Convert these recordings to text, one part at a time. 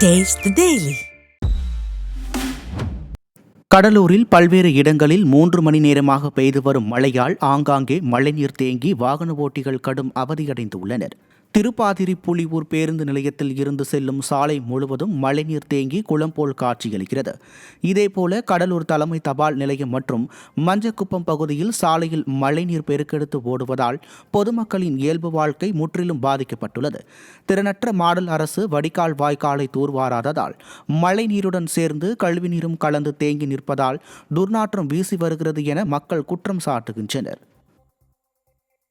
Taste the Daily. கடலூரில் பல்வேறு இடங்களில் 3 மணி நேரமாக பெய்து வரும் மழையால் ஆங்காங்கே மழைநீர் தேங்கி வாகன ஓட்டிகள் கடும் அவதியடைந்துள்ளனர். திருப்பாதிரி புலியூர் பேருந்து நிலையத்தில் இருந்து செல்லும் சாலை முழுவதும் மழைநீர் தேங்கி குளம் போல் காட்சியளிக்கிறது. இதேபோல கடலூர் தலைமை தபால் நிலையம் மற்றும் மஞ்சக்குப்பம் பகுதியில் சாலையில் மழைநீர் பெருக்கெடுத்து ஓடுவதால் பொதுமக்களின் இயல்பு வாழ்க்கை முற்றிலும் பாதிக்கப்பட்டுள்ளது. திறனற்ற மாடல் அரசு வடிகால் வாய்க்காலை தூர்வாராததால் மழைநீருடன் சேர்ந்து கழிவுநீரும் கலந்து தேங்கி நிற்பதால் துர்நாற்றம் வீசி வருகிறது என மக்கள் குற்றம் சாட்டுகின்றனர்.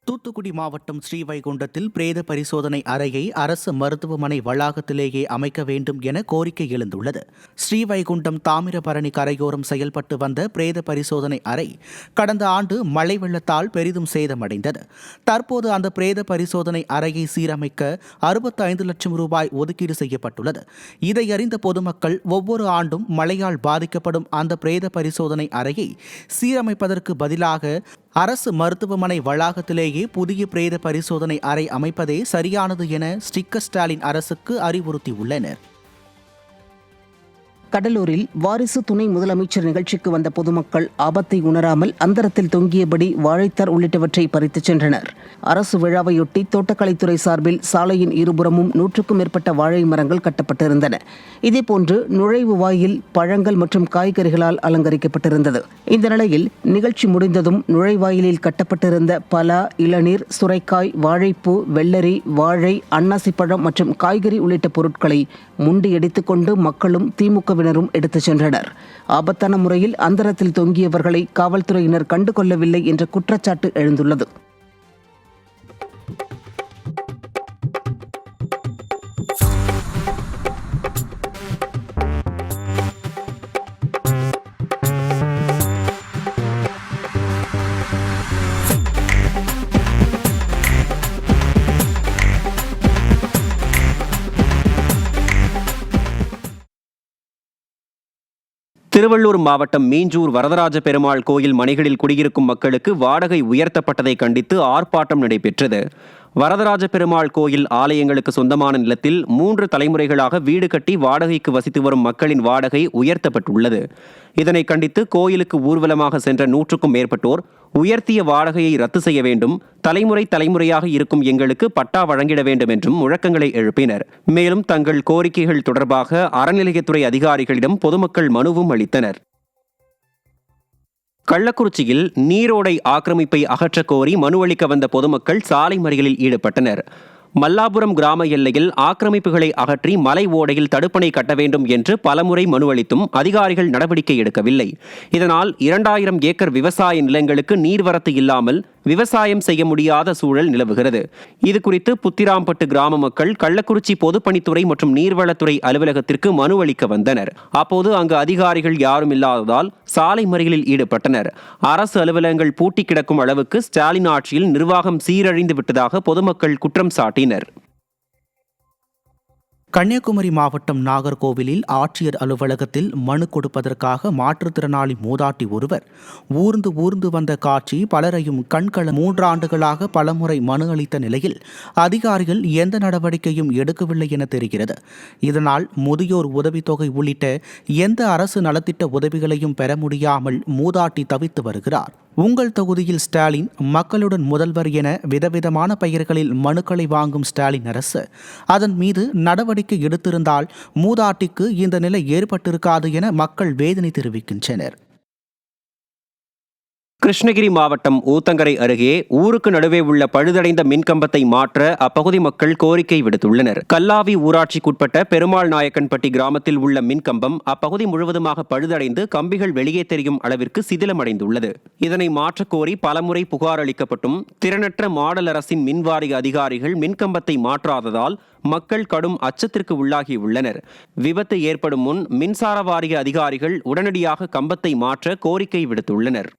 தூத்துக்குடி மாவட்டம் ஸ்ரீவைகுண்டத்தில் பிரேத பரிசோதனை அறையை அரசு மருத்துவமனை வளாகத்திலேயே அமைக்க வேண்டும் என கோரிக்கை எழுந்துள்ளது. ஸ்ரீவைகுண்டம் தாமிரபரணி கரையோரம் செயல்பட்டு வந்த பிரேத பரிசோதனை அறை கடந்த ஆண்டு மழை வெள்ளத்தால் பெரிதும் சேதமடைந்தது. தற்போது அந்த பிரேத பரிசோதனை அறையை சீரமைக்க 65 லட்சம் ரூபாய் ஒதுக்கீடு செய்யப்பட்டுள்ளது. இதை அறிந்த பொதுமக்கள் ஒவ்வொரு ஆண்டும் மழையால் பாதிக்கப்படும் அந்த பிரேத பரிசோதனை அறையை சீரமைப்பதற்கு பதிலாக அரசு மருத்துவமனை வளாகத்திலேயே புதிய பிரேத பரிசோதனை அறை அமைப்பதே சரியானது என ஸ்டாலின் அரசுக்கு அறிவுறுத்தியுள்ளனர். கடலூரில் வாரிசு துணை முதலமைச்சர் நிகழ்ச்சிக்கு வந்த பொதுமக்கள் ஆபத்தை உணராமல் அந்தரத்தில் தொங்கியபடி வாழைத்தார் உள்ளிட்டவற்றை பறித்துச் சென்றனர். அரசு விழாவையொட்டி தோட்டக்கலைத்துறை சார்பில் சாலையின் இருபுறமும் 100க்கும் மேற்பட்ட வாழை மரங்கள் கட்டப்பட்டிருந்தன. இதேபோன்று நுழைவு வாயில் பழங்கள் மற்றும் காய்கறிகளால் அலங்கரிக்கப்பட்டிருந்தது. இந்த நிலையில் நிகழ்ச்சி முடிந்ததும் நுழைவாயிலில் கட்டப்பட்டிருந்த பலா, இளநீர், சுரைக்காய், வாழைப்பூ, வெள்ளரி, வாழை, அன்னாசிப்பழம் மற்றும் காய்கறி உள்ளிட்ட பொருட்களை முண்டியடித்துக் கொண்டு மக்களும் திமுக எடுத்துச் சென்றனர். ஆபத்தான முறையில் அந்தரத்தில் தொங்கியவர்களை காவல்துறையினர் கண்டுகொள்ளவில்லை என்ற குற்றச்சாட்டு எழுந்துள்ளது. திருவள்ளூர் மாவட்டம் மீஞ்சூர் வரதராஜ பெருமாள் கோயில் மனைகளில் குடியிருக்கும் மக்களுக்கு வாடகை உயர்த்தப்பட்டதை கண்டித்து ஆர்ப்பாட்டம் நடைபெற்றது. வரதராஜ பெருமாள் கோயில் ஆலயங்களுக்கு சொந்தமான நிலத்தில் 3 தலைமுறைகளாக வீடு கட்டி வாடகைக்கு வசித்து வரும் மக்களின் வாடகை உயர்த்தப்பட்டுள்ளது. இதனை கண்டித்து கோயிலுக்கு ஊர்வலமாக சென்ற 100க்கும் மேற்பட்டோர் உயர்த்திய வாடகையை ரத்து செய்ய வேண்டும், தலைமுறையாக இருக்கும் எங்களுக்கு பட்டா வழங்கிட வேண்டும் என்றும் முழக்கங்களை எழுப்பினர். மேலும் தங்கள் கோரிக்கைகள் தொடர்பாக அறநிலையத்துறை அதிகாரிகளிடம் பொதுமக்கள் மனுவும் அளித்தனர். கள்ளக்குறிச்சியில் நீரோடை ஆக்கிரமிப்பை அகற்றக் கோரி மனு அளிக்க வந்த பொதுமக்கள் சாலை மறியலில் ஈடுபட்டனர். மல்லாபுரம் கிராம எல்லையில் ஆக்கிரமிப்புகளை அகற்றி மலை ஓடையில் தடுப்பணை கட்ட வேண்டும் என்று பலமுறை மனு அளித்தும் அதிகாரிகள் நடவடிக்கை எடுக்கவில்லை. இதனால் 2000 ஏக்கர் விவசாய நிலங்களுக்கு நீர்வரத்து இல்லாமல் விவசாயம் செய்ய முடியாத சூழல் நிலவுகிறது. இதுகுறித்து புத்திராம்பட்டு கிராம மக்கள் கள்ளக்குறிச்சி பொதுப்பணித்துறை மற்றும் நீர்வளத்துறை அலுவலகத்திற்கு மனு அளிக்க வந்தனர். அப்போது அங்கு அதிகாரிகள் யாரும் இல்லாததால் சாலை மறியலில் ஈடுபட்டனர். அரசு அலுவலகங்கள் பூட்டி கிடக்கும் அளவுக்கு ஸ்டாலின் ஆட்சியில் நிர்வாகம் சீரழிந்து விட்டதாக பொதுமக்கள் குற்றம் சாட்டினர். கன்னியாகுமரி மாவட்டம் நாகர்கோவிலில் ஆட்சியர் அலுவலகத்தில் மனு கொடுப்பதற்காக மாற்றுத்திறனாளி மூதாட்டி ஒருவர் ஊர்ந்து வந்த காட்சி பலரையும் கண்கள. 3 ஆண்டுகளாக பலமுறை மனு அளித்த நிலையில் அதிகாரிகள் எந்த நடவடிக்கையும் எடுக்கவில்லை என தெரிகிறது. இதனால் முதியோர் உதவித்தொகை உள்ளிட்ட எந்த அரசு நலத்திட்ட உதவிகளையும் பெற முடியாமல் மூதாட்டி தவித்து வருகிறார். உங்கள் தொகுதியில் ஸ்டாலின், மக்களுடன் முதல்வர் என விதவிதமான பெயர்களில் மனுக்களை வாங்கும் ஸ்டாலின் அரசு அதன் மீது நடவடிக்கை எடுத்திருந்தால் மூதாட்டிக்கு இந்த நிலை ஏற்பட்டிருக்காது என மக்கள் வேதனை தெரிவிக்கின்றனர். கிருஷ்ணகிரி மாவட்டம் ஊத்தங்கரை அருகே ஊருக்கு நடுவே உள்ள பழுதடைந்த மின்கம்பத்தை மாற்ற அப்பகுதி மக்கள் கோரிக்கை விடுத்துள்ளனர். கல்லாவி ஊராட்சிக்குட்பட்ட பெருமாள் நாயக்கன்பட்டி கிராமத்தில் உள்ள மின்கம்பம் அப்பகுதி முழுவதுமாக பழுதடைந்து கம்பிகள் வெளியே தெரியும் அளவிற்கு சிதிலமடைந்துள்ளது. இதனை மாற்றக் கோரி பலமுறை புகார் அளிக்கப்பட்டும் திறனற்ற மாடல் அரசின் மின்வாரிய அதிகாரிகள் மின்கம்பத்தை மாற்றாததால் மக்கள் கடும் அச்சத்திற்கு உள்ளாகியுள்ளனர். விபத்து ஏற்படும் முன் மின்சார வாரிய அதிகாரிகள் உடனடியாக கம்பத்தை மாற்ற கோரிக்கை விடுத்துள்ளனர்.